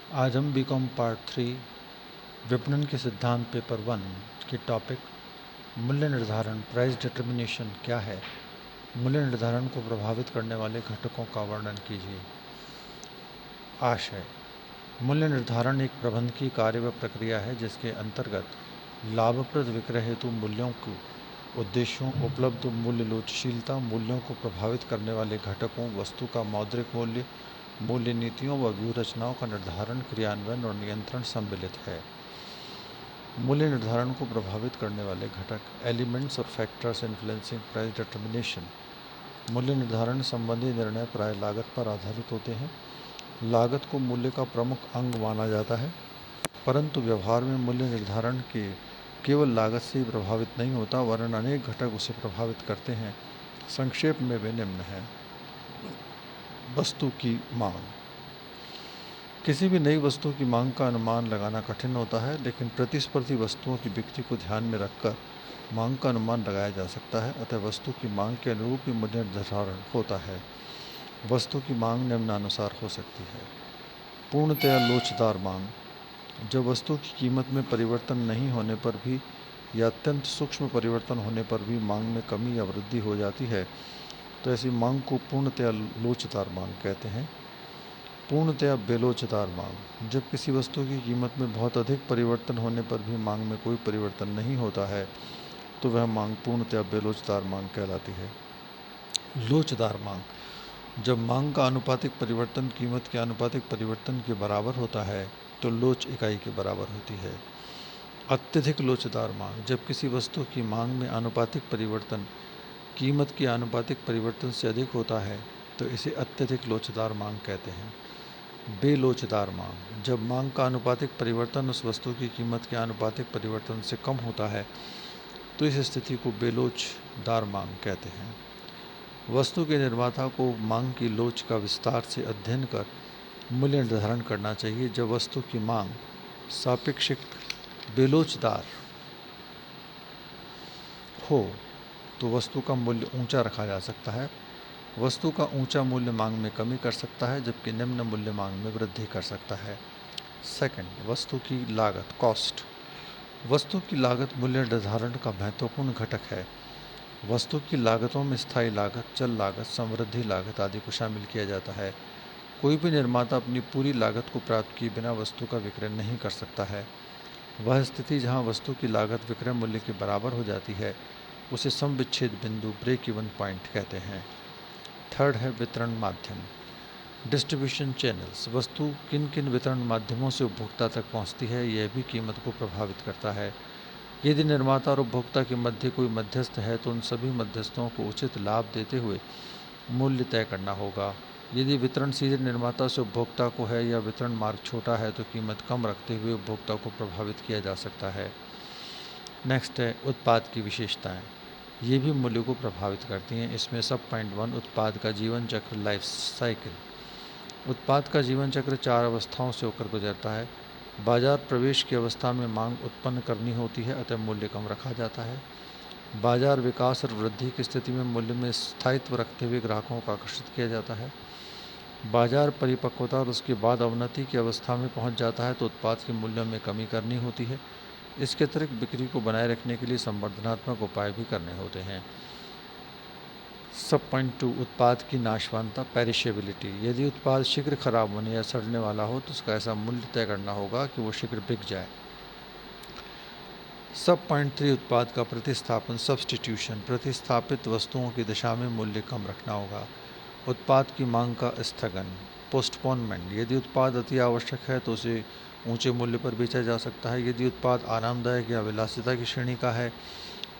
आज हम BCom part 3 विपणन के सिद्धांत पेपर 1 के टॉपिक मूल्य निर्धारण प्राइस डिटर्मिनेशन क्या है, मूल्य निर्धारण को प्रभावित करने वाले घटकों का वर्णन कीजिए। आशय: मूल्य निर्धारण एक प्रबंधकीय कार्य व प्रक्रिया है जिसके अंतर्गत लाभप्रद विक्रय हेतु मूल्यों को उद्देश्यों, उपलब्ध मूल्य लोचशीलता, मूल्यों को प्रभावित करने वाले घटकों, वस्तु का मौद्रिक मूल्य, मूल्य नीतियों व व्यूहरचनाओं का निर्धारण, क्रियान्वयन और नियंत्रण सम्मिलित है। मूल्य निर्धारण को प्रभावित करने वाले घटक एलिमेंट्स और फैक्टर्स इन्फ्लुएंसिंग प्राइस डिटर्मिनेशन। मूल्य निर्धारण संबंधी निर्णय प्राय लागत पर आधारित होते हैं। लागत को मूल्य का प्रमुख अंग माना जाता है, परंतु व्यवहार में मूल्य निर्धारण के केवल लागत से ही प्रभावित नहीं होता, वरन अनेक घटक उसे प्रभावित करते हैं। संक्षेप में वे निम्न हैं। वस्तु की मांग: किसी भी नई वस्तु की मांग का अनुमान लगाना कठिन होता है, लेकिन प्रतिस्पर्धी वस्तुओं की बिक्री को ध्यान में रखकर मांग का अनुमान लगाया जा सकता है। अतः वस्तु की मांग के अनुरूप ही मूल्य निर्धारण होता है। वस्तु की मांग निम्नानुसार हो सकती है। पूर्णतया लोचदार मांग: जब वस्तु की कीमत में परिवर्तन नहीं होने पर भी या अत्यंत सूक्ष्म परिवर्तन होने पर भी मांग में कमी या वृद्धि हो जाती है, तो ऐसी मांग को पूर्णतया लोचदार मांग कहते हैं। पूर्णतया बेलोचदार मांग: जब किसी वस्तु की कीमत में बहुत अधिक परिवर्तन होने पर भी मांग में कोई परिवर्तन नहीं होता है, तो वह मांग पूर्णतया बेलोचदार मांग कहलाती है। लोचदार मांग: जब मांग का आनुपातिक परिवर्तन कीमत के आनुपातिक परिवर्तन के बराबर होता है, तो लोच इकाई के बराबर होती है। अत्यधिक लोचदार मांग: जब किसी वस्तु की मांग में आनुपातिक परिवर्तन कीमत के आनुपातिक परिवर्तन से अधिक होता है, तो इसे अत्यधिक लोचदार मांग कहते हैं। बेलोचदार मांग: जब मांग का आनुपातिक परिवर्तन उस वस्तु की कीमत के आनुपातिक परिवर्तन से कम होता है, तो इस स्थिति को बेलोचदार मांग कहते हैं। वस्तु के निर्माता को मांग की लोच का विस्तार से अध्ययन कर मूल्य निर्धारण करना चाहिए। जब वस्तु की मांग सापेक्षिक बेलोचदार हो, तो वस्तु का मूल्य ऊंचा रखा जा सकता है। वस्तु का ऊंचा मूल्य मांग में कमी कर सकता है, जबकि निम्न मूल्य मांग में वृद्धि कर सकता है। सेकंड, वस्तु की लागत कॉस्ट। वस्तु की लागत मूल्य निर्धारण का महत्वपूर्ण घटक है। वस्तु की लागतों में स्थायी लागत, चल लागत, समृद्धि लागत आदि को शामिल किया जाता है। कोई भी निर्माता अपनी पूरी लागत को प्राप्त किए बिना वस्तु का विक्रय नहीं कर सकता है। वह स्थिति जहां वस्तु की लागत विक्रय मूल्य के बराबर हो जाती है, उसे सम विच्छेद बिंदु ब्रेक इवन पॉइंट कहते हैं। थर्ड है वितरण माध्यम डिस्ट्रीब्यूशन चैनल्स। वस्तु किन किन वितरण माध्यमों से उपभोक्ता तक पहुंचती है, यह भी कीमत को प्रभावित करता है। यदि निर्माता और उपभोक्ता के मध्य कोई मध्यस्थ है, तो उन सभी मध्यस्थों को उचित लाभ देते हुए मूल्य तय करना होगा। यदि वितरण सीधे निर्माता से उपभोक्ता को है या वितरण मार्ग छोटा है, तो कीमत कम रखते हुए उपभोक्ता को प्रभावित किया जा सकता है। नेक्स्ट है उत्पाद की विशेषताएं। ये भी मूल्य को प्रभावित करती हैं। इसमें सब पॉइंट 1 उत्पाद का जीवन चक्र लाइफ साइकिल। उत्पाद का जीवन चक्र 4 अवस्थाओं से होकर गुजरता है। बाजार प्रवेश की अवस्था में मांग उत्पन्न करनी होती है, अतः मूल्य कम रखा जाता है। बाजार विकास और वृद्धि की स्थिति में मूल्य में स्थायित्व रखते हुए ग्राहकों को आकर्षित किया जाता है। बाजार परिपक्वता और उसके बाद अवनति की अवस्था में पहुंच जाता है, तो उत्पाद के मूल्यों में कमी करनी होती है। इसके अतिरिक्त बिक्री को बनाए रखने के लिए संवर्धनात्मक उपाय भी करने होते हैं। सब पॉइंट 2 उत्पाद की नाशवानता पेरिशेबिलिटी। यदि उत्पाद शीघ्र खराब होने या सड़ने वाला हो, तो उसका ऐसा मूल्य तय करना होगा कि वो शीघ्र बिक जाए। सब पॉइंट 3 उत्पाद का प्रतिस्थापन सब्सटीट्यूशन। प्रतिस्थापित वस्तुओं की दशा में मूल्य कम रखना होगा। उत्पाद की मांग का स्थगन पोस्टपोनमेंट। यदि उत्पाद अति आवश्यक है, तो उसे ऊंचे मूल्य पर बेचा जा सकता है। यदि उत्पाद आरामदायक या विलासिता की श्रेणी का है,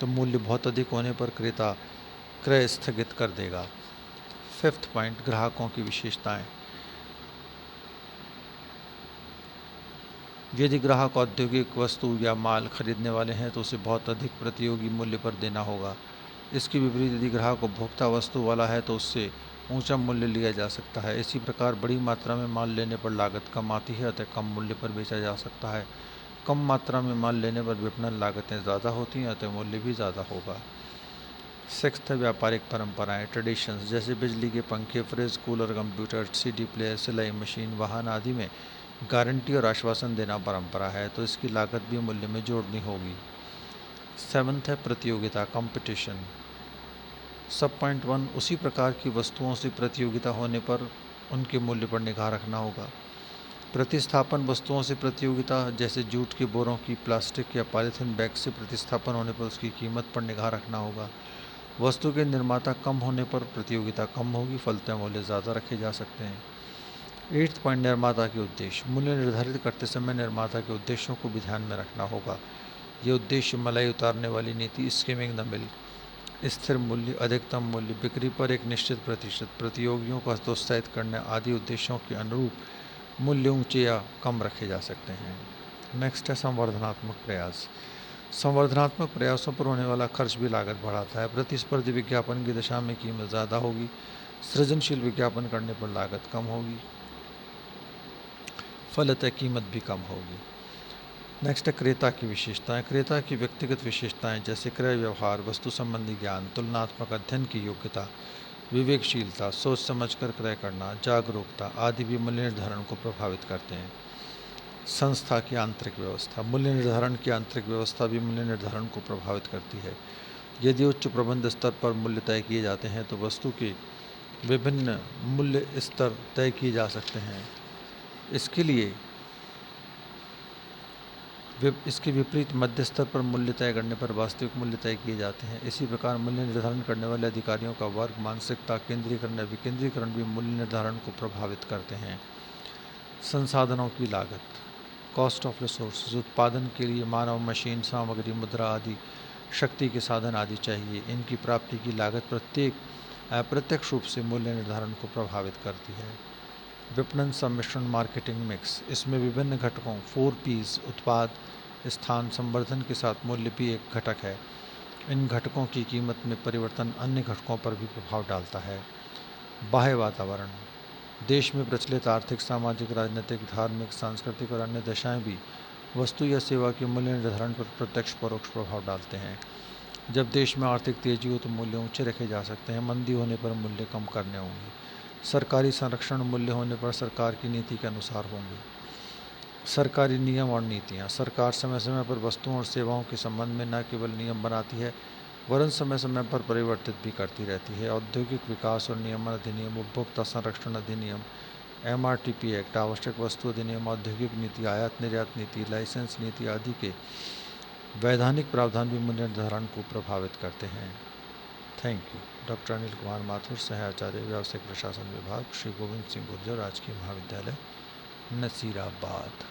तो मूल्य बहुत अधिक होने पर क्रेता क्रय स्थगित कर देगा। फिफ्थ पॉइंट ग्राहकों की विशेषताएं। यदि ग्राहक औद्योगिक वस्तु या माल खरीदने वाले हैं, तो उसे बहुत अधिक प्रतियोगी मूल्य पर देना होगा। इसके विपरीत यदि ग्राहक उपभोक्ता वस्तु वाला है, तो उससे ऊंचा मूल्य लिया जा सकता है। इसी प्रकार बड़ी मात्रा में माल लेने पर लागत कम आती है, अतः कम मूल्य पर बेचा जा सकता है। कम मात्रा में माल लेने पर विपणन लागतें ज़्यादा होती हैं, अतः मूल्य भी ज़्यादा होगा। सिक्स्थ है व्यापारिक परंपराएं ट्रेडिशंस। जैसे बिजली के पंखे, fridge, cooler, computer, CD player, सिलाई मशीन, वाहन आदि में गारंटी और आश्वासन देना परंपरा है, तो इसकी लागत भी मूल्य में जोड़नी होगी। 7th है प्रतियोगिता, कंपटीशन। सब पॉइंट 1, उसी प्रकार की वस्तुओं से प्रतियोगिता होने पर उनके मूल्य पर निगाह रखना होगा। प्रतिस्थापन वस्तुओं से प्रतियोगिता, जैसे जूट के बोरों की, प्लास्टिक या पॉलीथीन बैग से प्रतिस्थापन होने पर उसकी कीमत पर निगाह रखना होगा। वस्तु के निर्माता कम होने पर प्रतियोगिता कम होगी, फलतः मूल्य ज़्यादा रखे जा सकते हैं। 8th पॉइंट, निर्माता के उद्देश्य। मूल्य निर्धारित करते समय निर्माता के उद्देश्यों को भी ध्यान में रखना होगा। ये उद्देश्य मलाई उतारने वाली नीति, स्कीमिंग द मिल, स्थिर मूल्य, अधिकतम मूल्य, बिक्री पर एक निश्चित प्रतिशत, प्रतियोगियों को हतोत्साहित करने आदि उद्देश्यों के अनुरूप मूल्य ऊंचे या कम रखे जा सकते हैं। नेक्स्ट है संवर्धनात्मक प्रयास। संवर्धनात्मक प्रयासों पर होने वाला खर्च भी लागत बढ़ाता है। प्रतिस्पर्धी विज्ञापन की दशा में कीमत ज़्यादा होगी, सृजनशील विज्ञापन करने पर लागत कम होगी, फलतः कीमत भी कम होगी। नेक्स्ट है क्रेता की विशेषताएं। क्रेता की व्यक्तिगत विशेषताएं जैसे क्रय व्यवहार, वस्तु संबंधी ज्ञान, तुलनात्मक अध्ययन की योग्यता, विवेकशीलता, सोच समझकर क्रय करना, जागरूकता आदि भी मूल्य निर्धारण को प्रभावित करते हैं। संस्था की आंतरिक व्यवस्था। मूल्य निर्धारण की आंतरिक व्यवस्था भी मूल्य निर्धारण को प्रभावित करती है। यदि उच्च प्रबंध स्तर पर मूल्य तय किए जाते हैं तो वस्तु के विभिन्न मूल्य स्तर तय किए जा सकते हैं। इसके विपरीत मध्य स्तर पर मूल्य तय करने पर वास्तविक मूल्य तय किए जाते हैं। इसी प्रकार मूल्य निर्धारण करने वाले अधिकारियों का वर्ग, मानसिकता, केंद्रीकरण या विकेंद्रीकरण भी मूल्य निर्धारण को प्रभावित करते हैं। संसाधनों की लागत, कॉस्ट ऑफ रिसोर्सेज। उत्पादन के लिए मानव, मशीन, सामग्री, मुद्रा आदि, शक्ति के साधन आदि चाहिए। इनकी प्राप्ति की लागत अप्रत्यक्ष रूप से मूल्य निर्धारण को प्रभावित करती है। विपणन सम्मिश्रण, मार्केटिंग मिक्स। इसमें विभिन्न घटकों 4Ps, उत्पाद, स्थान, संवर्धन के साथ मूल्य भी एक घटक है। इन घटकों की कीमत में परिवर्तन अन्य घटकों पर भी प्रभाव डालता है। बाह्य वातावरण, देश में प्रचलित आर्थिक, सामाजिक, राजनीतिक, धार्मिक, सांस्कृतिक और अन्य दशाएं भी वस्तु या सेवा के मूल्य निर्धारण पर प्रत्यक्ष परोक्ष प्रभाव डालते हैं। जब देश में आर्थिक तेजी हो तो मूल्य ऊंचे रखे जा सकते हैं, मंदी होने पर मूल्य कम करने होंगे। सरकारी संरक्षण मूल्य होने पर सरकार की नीति के अनुसार होंगे। सरकारी नियम और नीतियाँ। सरकार समय समय पर वस्तुओं और सेवाओं के संबंध में न केवल नियम बनाती है वरन समय समय पर परिवर्तित भी करती रहती है। औद्योगिक विकास और नियमन अधिनियम, उपभोक्ता संरक्षण अधिनियम, MRTP एक्ट, आवश्यक वस्तु अधिनियम, औद्योगिक नीति, आयात निर्यात नीति, लाइसेंस नीति आदि के वैधानिक प्रावधान भी मूल्य निर्धारण को प्रभावित करते हैं। Thank you. Doctor Anil Kumar Mathur, सहाचार्य, व्यावसायिक प्रशासन विभाग, श्री गोविंद सिंह गुर्जर, राजकीय महाविद्यालय, नसीराबाद।